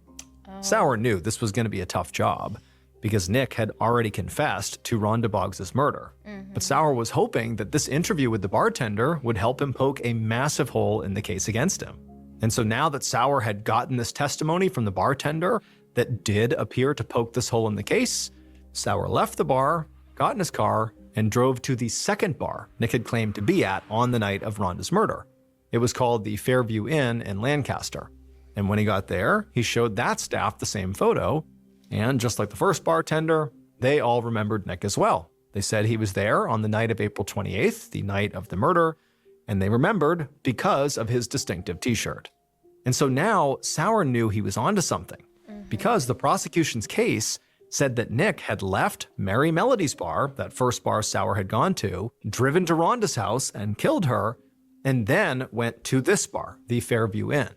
S4: Sauer knew this was going to be a tough job, because Nick had already confessed to Rhonda Boggs' murder. But Sauer was hoping that this interview with the bartender would help him poke a massive hole in the case against him. And so now that Sauer had gotten this testimony from the bartender that did appear to poke this hole in the case, Sauer left the bar, got in his car, and drove to the second bar Nick had claimed to be at on the night of Rhonda's murder. It was called the Fairview Inn in Lancaster. And when he got there, he showed that staff the same photo, and just like the first bartender, they all remembered Nick as well. They said he was there on the night of April 28th, the night of the murder, and they remembered because of his distinctive t-shirt. And so now Sauer knew he was onto something, because the prosecution's case said that Nick had left Merry Melody's bar, that first bar Sauer had gone to, driven to Rhonda's house and killed her, and then went to this bar, the Fairview Inn.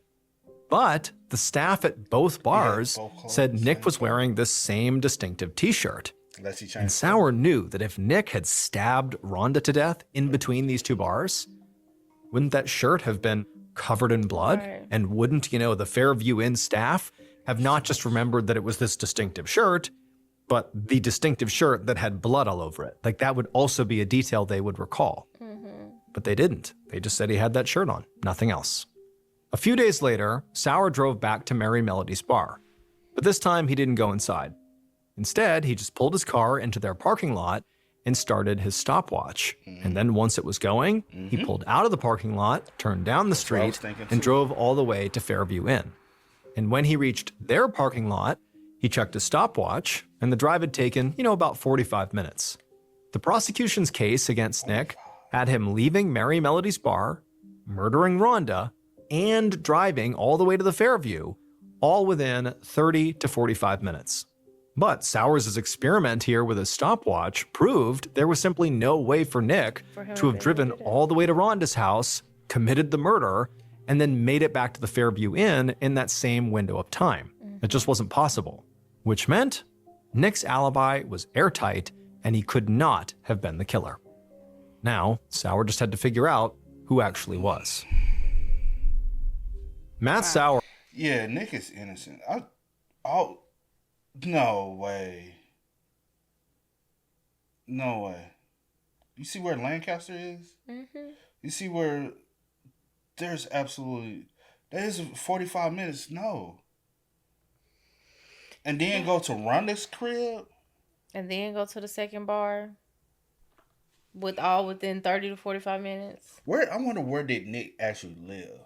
S4: But the staff at both bars said Nick was wearing this same distinctive t-shirt.
S2: Unless he changed.
S4: And Sauer knew that if Nick had stabbed Rhonda to death in between these two bars, wouldn't that shirt have been covered in blood?
S3: Right.
S4: And wouldn't, the Fairview Inn staff have not just remembered that it was this distinctive shirt, but the distinctive shirt that had blood all over it? Like, that would also be a detail they would recall. But they didn't. They just said he had that shirt on, nothing else. A few days later, Sauer drove back to Mary Melody's bar. But this time, he didn't go inside. Instead, he just pulled his car into their parking lot and started his stopwatch. And then once it was going, he pulled out of the parking lot, turned down the street, and drove all the way to Fairview Inn. And when he reached their parking lot, he checked his stopwatch, and the drive had taken, about 45 minutes. The prosecution's case against Nick had him leaving Mary Melody's bar, murdering Rhonda, and driving all the way to the Fairview, all within 30 to 45 minutes. But Sauers' experiment here with his stopwatch proved there was simply no way for Nick to have driven all the way to Rhonda's house, committed the murder, and then made it back to the Fairview Inn in that same window of time. It just wasn't possible, which meant Nick's alibi was airtight and he could not have been the killer. Now, Sauer just had to figure out who actually was. Matt Sauer.
S2: Yeah, Nick is innocent. No way. No way. You see where Lancaster is? You see where there's 45 minutes? No. And then go to Rhonda's crib?
S3: And then go to the second bar? Within 30 to 45 minutes?
S2: I wonder where did Nick actually live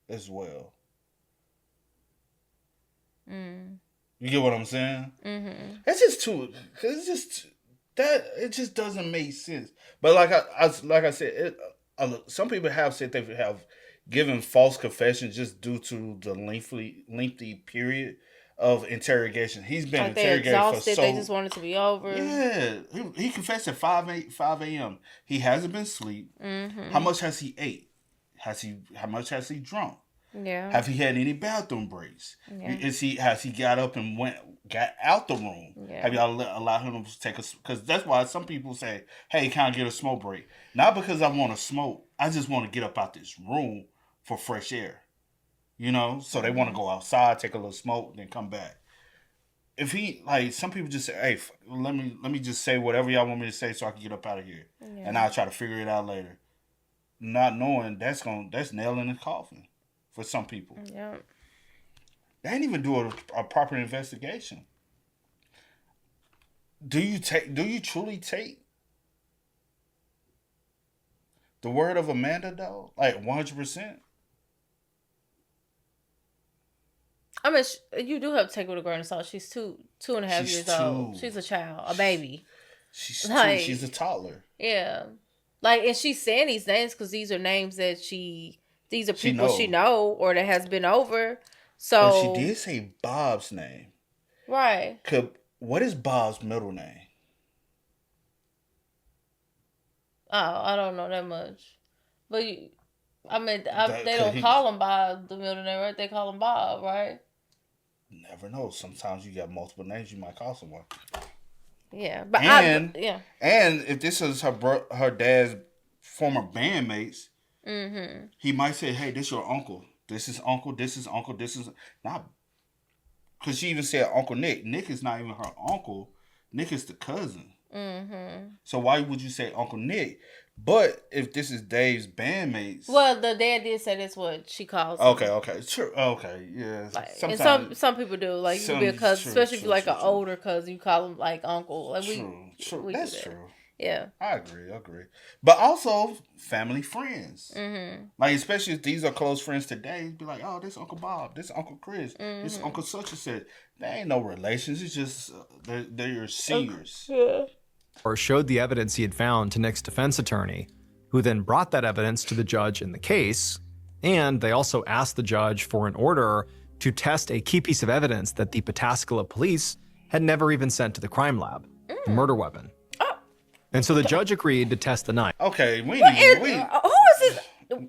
S2: as well? You get what I'm saying? It's just too. It just doesn't make sense. But like I said, some people have said they have given false confessions just due to the lengthy period of interrogation. He's been interrogated
S3: exhausted, they just want it to be over.
S2: Yeah, he confessed at 5 a.m. He hasn't been asleep. How much has he ate? How much has he drunk?
S3: Yeah.
S2: Have he had any bathroom breaks?
S3: Yeah.
S2: Has he got up and got out the room?
S3: Yeah.
S2: Have y'all allowed him to take because that's why some people say, hey, can I get a smoke break? Not because I want to smoke. I just want to get up out this room for fresh air. So they want to go outside, take a little smoke, then come back. If he, some people just say, hey, let me just say whatever y'all want me to say so I can get up out of here. Yeah. And I'll try to figure it out later. Not knowing that's nail in the coffin for some people.
S3: Yeah.
S2: They ain't even do a proper investigation. Do you truly take the word of Amanda though? 100%?
S3: I mean, you do have to take it with a grain of salt. She's two and a half years old. She's a child, a baby.
S2: She's two. She's a toddler.
S3: Yeah. And she's saying these names because these are names that these are people she know or that has been over. So
S2: but she did say Bob's name.
S3: Right.
S2: What is Bob's middle name?
S3: Oh, I don't know that much. But they don't call him by the middle name, right? They call him Bob, right?
S2: Never know. Sometimes you got multiple names. You might call someone.
S3: Yeah, but
S2: and if this is her dad's former bandmates, he might say, "Hey, this your uncle. This is uncle. This is uncle. This is not." Because she even said Uncle Nick. Nick is not even her uncle. Nick is the cousin. So why would you say Uncle Nick? But if this is Dave's bandmates,
S3: well, the dad did say that's what she calls him.
S2: Okay, sure, okay, yeah.
S3: And some people do you can be a cousin, especially if you're an older cousin, you call him uncle.
S2: True. That's true.
S3: Yeah,
S2: I agree. But also family friends, especially if these are close friends today, be like, oh, this Uncle Bob, this Uncle Chris, this Uncle such and such. They ain't no relations. It's just they're your seniors.
S3: Yeah.
S4: Or showed the evidence he had found to Nick's defense attorney, who then brought that evidence to the judge in the case. And they also asked the judge for an order to test a key piece of evidence that the Pataskala police had never even sent to the crime lab, the murder weapon. Oh. And so the judge agreed to test the knife.
S2: Okay, who
S3: is this?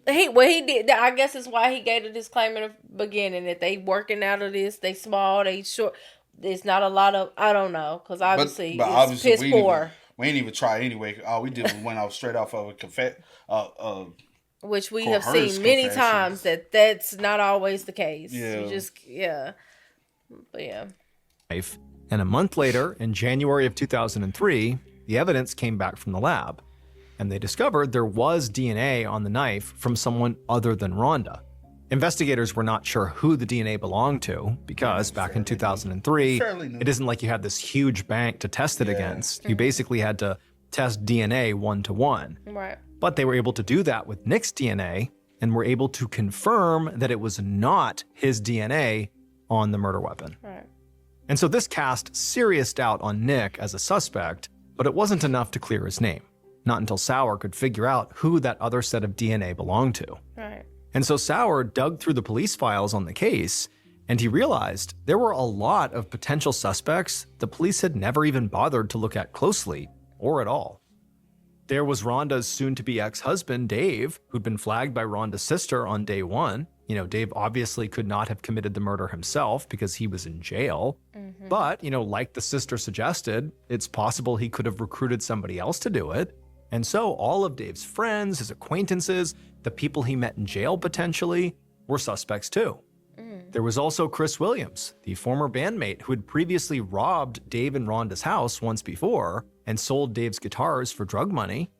S3: He did. I guess it's why he gave a disclaimer in the beginning that they working out of this. They small. They short. it's not a lot of, I don't know, because obviously
S2: but
S3: it's
S2: obviously
S3: piss poor.
S2: We ain't even try anyway. All we did was went off straight off of a
S3: Which we have
S2: coerced
S3: seen many
S2: confession.
S3: times that's not always the case.
S2: Yeah.
S3: You just, But yeah.
S4: And a month later, in January of 2003, the evidence came back from the lab, and they discovered there was DNA on the knife from someone other than Rhonda. Investigators were not sure who the DNA belonged to because back in 2003, it isn't like you had this huge bank to test it against. You basically had to test DNA one-to-one.
S3: Right.
S4: But they were able to do that with Nick's DNA and were able to confirm that it was not his DNA on the murder weapon.
S3: Right.
S4: And so this cast serious doubt on Nick as a suspect, but it wasn't enough to clear his name. Not until Sauer could figure out who that other set of DNA belonged to.
S3: Right.
S4: And so Sauer dug through the police files on the case, and he realized there were a lot of potential suspects the police had never even bothered to look at closely or at all. There was Rhonda's soon-to-be ex-husband, Dave, who'd been flagged by Rhonda's sister on day one. Dave obviously could not have committed the murder himself because he was in jail. But, like the sister suggested, it's possible he could have recruited somebody else to do it. And so all of Dave's friends, his acquaintances, the people he met in jail potentially, were suspects too. There was also Chris Williams, the former bandmate who had previously robbed Dave and Rhonda's house once before and sold Dave's guitars for drug money.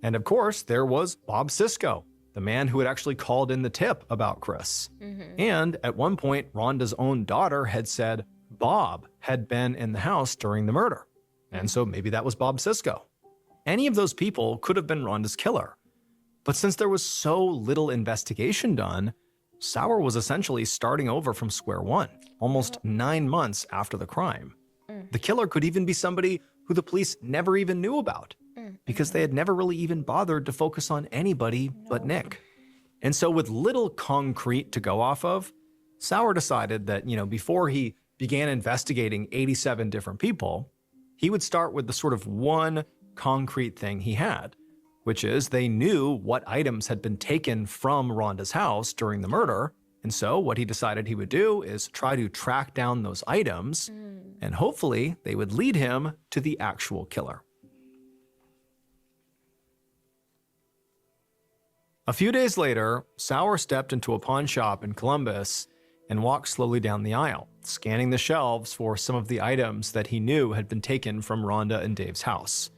S4: And of course, there was Bob Sisko, the man who had actually called in the tip about Chris. And at one point, Rhonda's own daughter had said Bob had been in the house during the murder. And so maybe that was Bob Sisko. Any of those people could have been Rhonda's killer. But since there was so little investigation done, Sauer was essentially starting over from square one, almost 9 months after the crime. The killer could even be somebody who the police never even knew about, because they had never really even bothered to focus on anybody but Nick. And so with little concrete to go off of, Sauer decided that, before he began investigating 87 different people, he would start with the sort of one concrete thing he had, which is they knew what items had been taken from Rhonda's house during the murder. And so what he decided he would do is try to track down those items, and hopefully they would lead him to the actual killer. A few days later, Sauer stepped into a pawn shop in Columbus and walked slowly down the aisle, scanning the shelves for some of the items that he knew had been taken from Rhonda and Dave's house.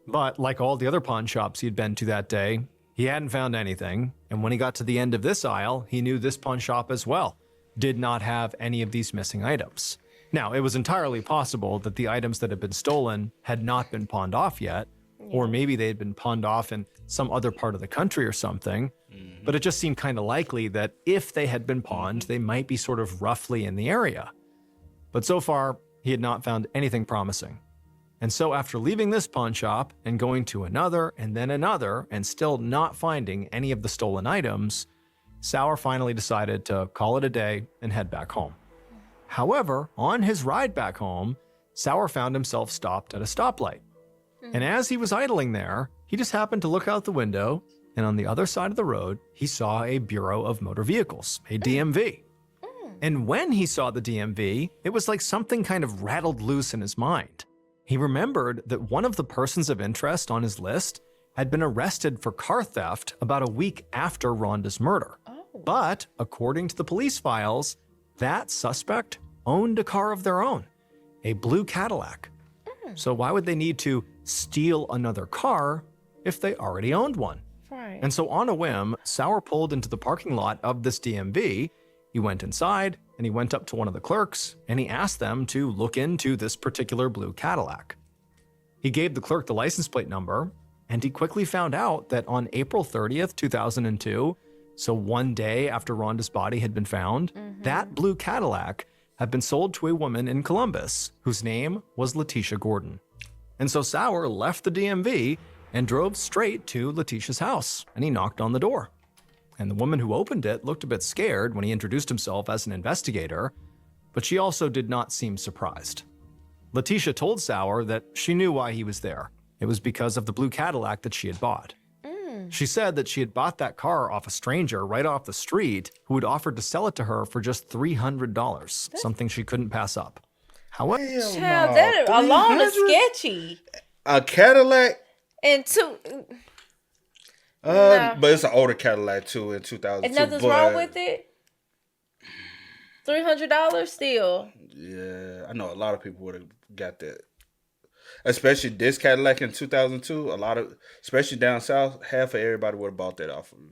S4: But like all the other pawn shops he'd been to that day, he hadn't found anything, and when he got to the end of this aisle, he knew this pawn shop as well did not have any of these missing items. Now, it was entirely possible that the items that had been stolen had not been pawned off yet, or maybe they had been pawned off in some other part of the country or something, but it just seemed kind of likely that if they had been pawned, they might be sort of roughly in the area. But so far, he had not found anything promising. And so after leaving this pawn shop and going to another and then another and still not finding any of the stolen items, Sauer finally decided to call it a day and head back home. However, on his ride back home, Sauer found himself stopped at a stoplight. And as he was idling there, he just happened to look out the window, and on the other side of the road, he saw a Bureau of Motor Vehicles, a DMV. And when he saw the DMV, it was like something kind of rattled loose in his mind. He remembered that one of the persons of interest on his list had been arrested for car theft about a week after Rhonda's murder. But according to the police files, that suspect owned a car of their own, a blue Cadillac. So why would they need to steal another car if they already owned one?
S3: Right.
S4: And so on a whim, Sauer pulled into the parking lot of this DMV. He went inside and he went up to one of the clerks and he asked them to look into this particular blue Cadillac. He gave the clerk the license plate number, and he quickly found out that on April 30th, 2002, so one day after Rhonda's body had been found, that blue Cadillac had been sold to a woman in Columbus whose name was Letitia Gordon. And so Sauer left the DMV and drove straight to Letitia's house, and he knocked on the door. And the woman who opened it looked a bit scared when he introduced himself as an investigator, but she also did not seem surprised. Letitia told Sauer that she knew why he was there. It was because of the blue Cadillac that she had bought. She said that she had bought that car off a stranger right off the street who had offered to sell it to her for just $300, something she couldn't pass up. However,
S2: Hell
S3: Child,
S2: no.
S3: that alone is
S2: 300?
S3: sketchy.
S2: A Cadillac?
S3: And two, no,
S2: But it's an older Cadillac too in
S3: and
S2: 2002.
S3: nothing's
S2: But
S3: wrong with it. $300 still.
S2: yeah, I know a lot of people would have got that. Especially this Cadillac in 2002. Especially down south, half of everybody would have bought that off of you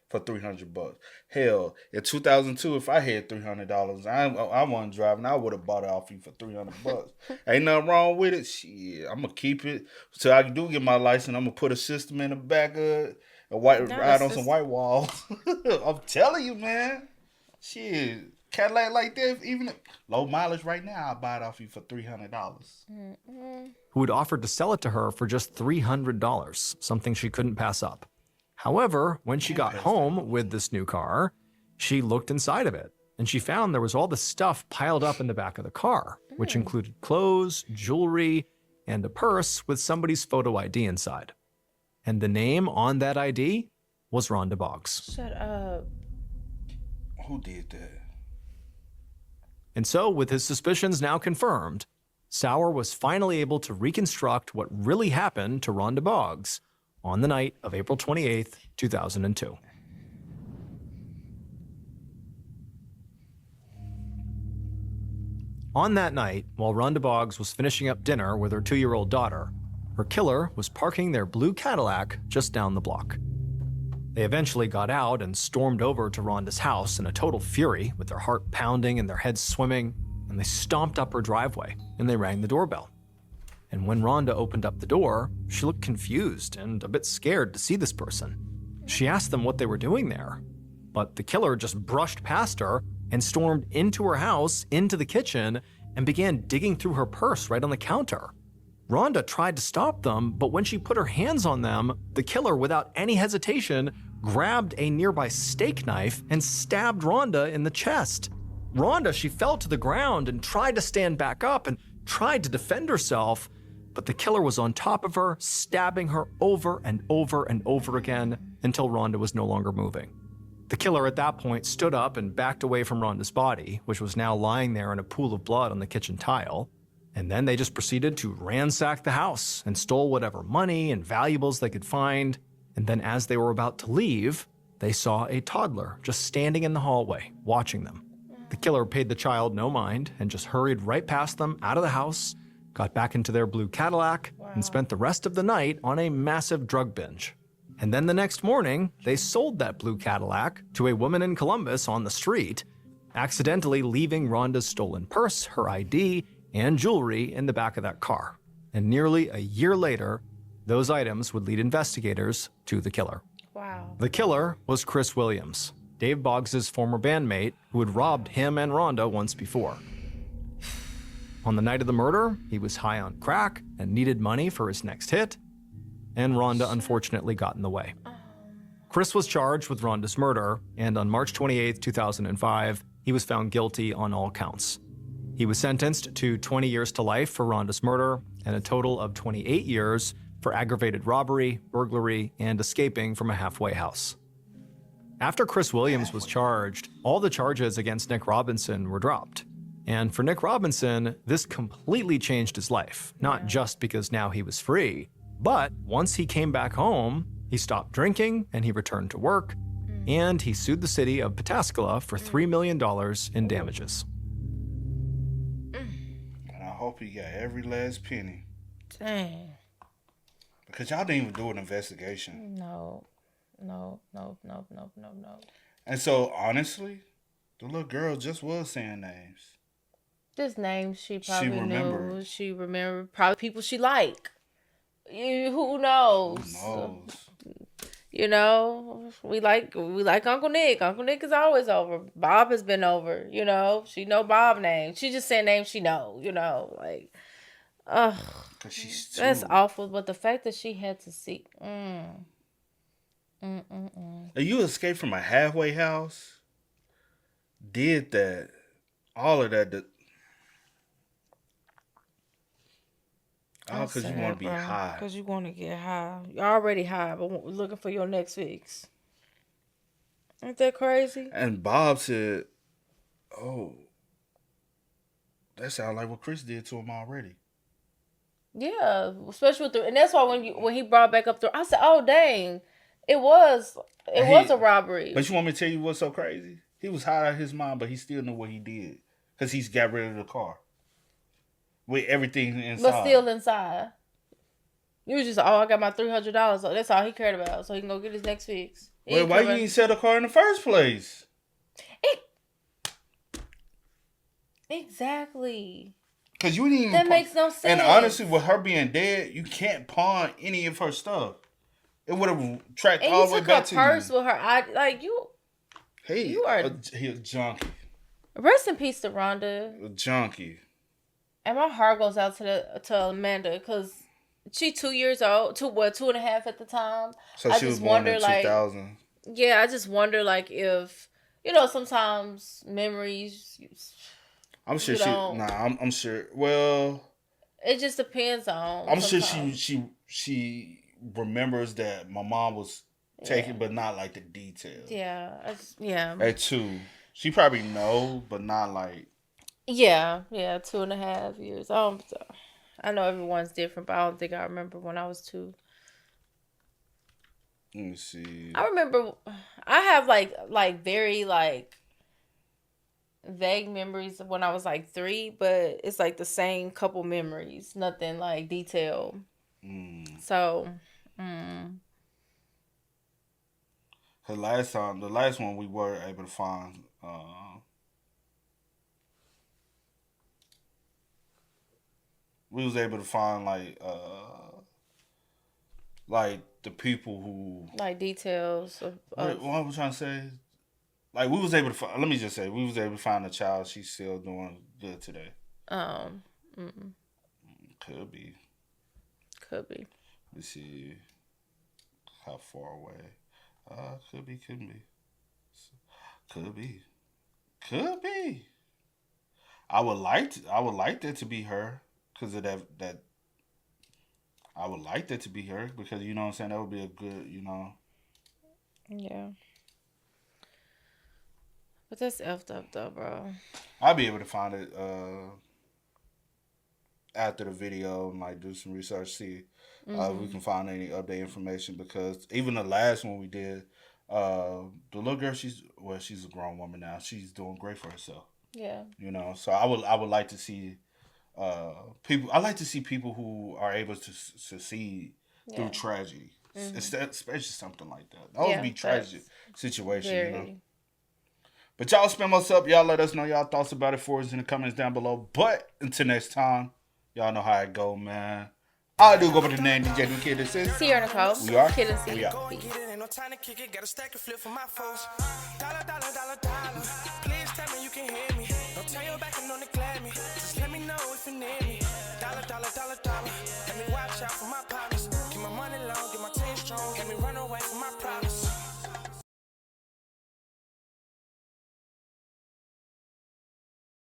S2: for $300. Hell, in 2002, if I had $300, I wasn't driving, I would have bought it off you for $300. Ain't nothing wrong with it. Shit, I'm gonna keep it till I do get my license. I'm gonna put a system in the back of it and ride on some white walls. I'm telling you, man. Shit, Cadillac like that, even low mileage right now, I'll buy it off you for $300.
S4: who had offered to sell it to her for just $300, something she couldn't pass up. However, when she got home with this new car, she looked inside of it and she found there was all the stuff piled up in the back of the car, which included clothes, jewelry, and a purse with somebody's photo ID inside. And the name on that ID was Rhonda Boggs.
S3: Shut up.
S2: Who did that?
S4: And so, with his suspicions now confirmed, Sauer was finally able to reconstruct what really happened to Rhonda Boggs on the night of April 28th, 2002. On that night, while Rhonda Boggs was finishing up dinner with her 2-year-old daughter, her killer was parking their blue Cadillac just down the block. They eventually got out and stormed over to Rhonda's house in a total fury, with their heart pounding and their heads swimming, and they stomped up her driveway and they rang the doorbell. And when Rhonda opened up the door, she looked confused and a bit scared to see this person. She asked them what they were doing there, but the killer just brushed past her and stormed into her house, into the kitchen, and began digging through her purse right on the counter. Rhonda tried to stop them, but when she put her hands on them, the killer, without any hesitation, grabbed a nearby steak knife and stabbed Rhonda in the chest. Rhonda, she fell to the ground and tried to stand back up and tried to defend herself, but the killer was on top of her, stabbing her over and over and over again until Rhonda was no longer moving. The killer at that point stood up and backed away from Rhonda's body, which was now lying there in a pool of blood on the kitchen tile. And then they just proceeded to ransack the house and stole whatever money and valuables they could find. And then as they were about to leave, they saw a toddler just standing in the hallway, watching them. The killer paid the child no mind and just hurried right past them out of the house, got back into their blue Cadillac, and spent the rest of the night on a massive drug binge. And then the next morning, they sold that blue Cadillac to a woman in Columbus on the street, accidentally leaving Rhonda's stolen purse, her ID, and jewelry in the back of that car. And nearly a year later, those items would lead investigators to the killer.
S3: Wow.
S4: The killer was Chris Williams, Dave Boggs' former bandmate who had robbed him and Rhonda once before. On the night of the murder, he was high on crack and needed money for his next hit, and Rhonda unfortunately got in the way. Chris was charged with Rhonda's murder, and on March 28, 2005, he was found guilty on all counts. He was sentenced to 20 years to life for Rhonda's murder and a total of 28 years for aggravated robbery, burglary, and escaping from a halfway house. After Chris Williams was charged, all the charges against Nick Robinson were dropped. And for Nick Robinson, this completely changed his life, not just because now he was free, but once he came back home, he stopped drinking and he returned to work, and he sued the city of Pataskala for $3 million in damages.
S2: And I hope he got every last penny.
S3: Dang.
S2: Because y'all didn't even do an investigation.
S3: No.
S2: And so, honestly, the little girl just was saying names.
S3: Just names she probably knew.
S2: remembered.
S3: She remembered probably people she liked. Who knows?
S2: Who knows?
S3: You know, we like Uncle Nick. Uncle Nick is always over. Bob has been over. You know, she know Bob name. She just saying names she know. You know, like, ugh, that's awful. But the fact that she had to see,
S2: You escaped from a halfway house, did that, all of that. All because you want to be high.
S3: Because you want to get high. You're already high, but looking for your next fix. Ain't that crazy?
S2: And Bob said, "Oh, That sounds like what Chris did to him already.
S3: Yeah, especially and that's why when he brought back up I said, "Oh dang, it was a robbery."
S2: But you want me to tell you what's so crazy? He was high out of his mind, but he still knew what he did because he's got rid of the car with everything inside.
S3: But still inside. You was just, I got my $300. So that's all he cared about. So he can go get his next fix.
S2: Wait, why you didn't sell the car in the first place?
S3: Exactly.
S2: Because you didn't even...
S3: That makes no sense.
S2: And honestly, with her being dead, you can't pawn any of her stuff. It would have tracked all the way back to you.
S3: And you took her purse with her.
S2: Hey,
S3: you are...
S2: He a junkie.
S3: Rest in peace to Rhonda.
S2: A junkie.
S3: And my heart goes out to Amanda because she 2 years old. 2.5 at the time.
S2: So she was born in 2000.
S3: Yeah, I just wonder if, sometimes memories...
S2: I'm sure I'm sure. Well,
S3: it just depends on.
S2: I'm sometimes. sure she remembers that my mom was taken, but not like the details.
S3: Yeah,
S2: At 2, she probably know, but not like.
S3: Yeah, 2.5 years. I know everyone's different, but I don't think I remember when I was 2.
S2: Let me see.
S3: I remember. I have very vague memories of when I was 3, but it's the same couple memories, nothing detailed. So,
S2: the last one we were able to find, we was able to find the people who
S3: details of
S2: what was I trying to say? We was able to find, let me just say, we was able to find a child. She's still doing good today. Could be. Let's see how far away. Could be. I would like that to be her because of that. I would like that to be her because you know what I'm saying. That would be a good,
S3: Yeah. But that's effed up though, bro.
S2: I'll be able to find it after the video and do some research, see if we can find any update information because even the last one we did, the little girl, she's a grown woman now. She's doing great for herself.
S3: Yeah.
S2: So I would like to see people. I like to see people who are able to succeed through tragedy, especially something like that. That would be tragic situation, But y'all spam us up. Y'all let us know y'all thoughts about it for us in the comments down below. But until next time, y'all know how it go, man. I do go by the name DJ the Kid. This is
S3: Sierra Nicole.
S2: We are.
S3: Kid and
S2: We are.
S1: No time to kick it, got a stack of flip for my foes. Dollar. Please tell me you can hear me. Don't turn your back and don't neglect me. Just let me know if you need me. Dollar.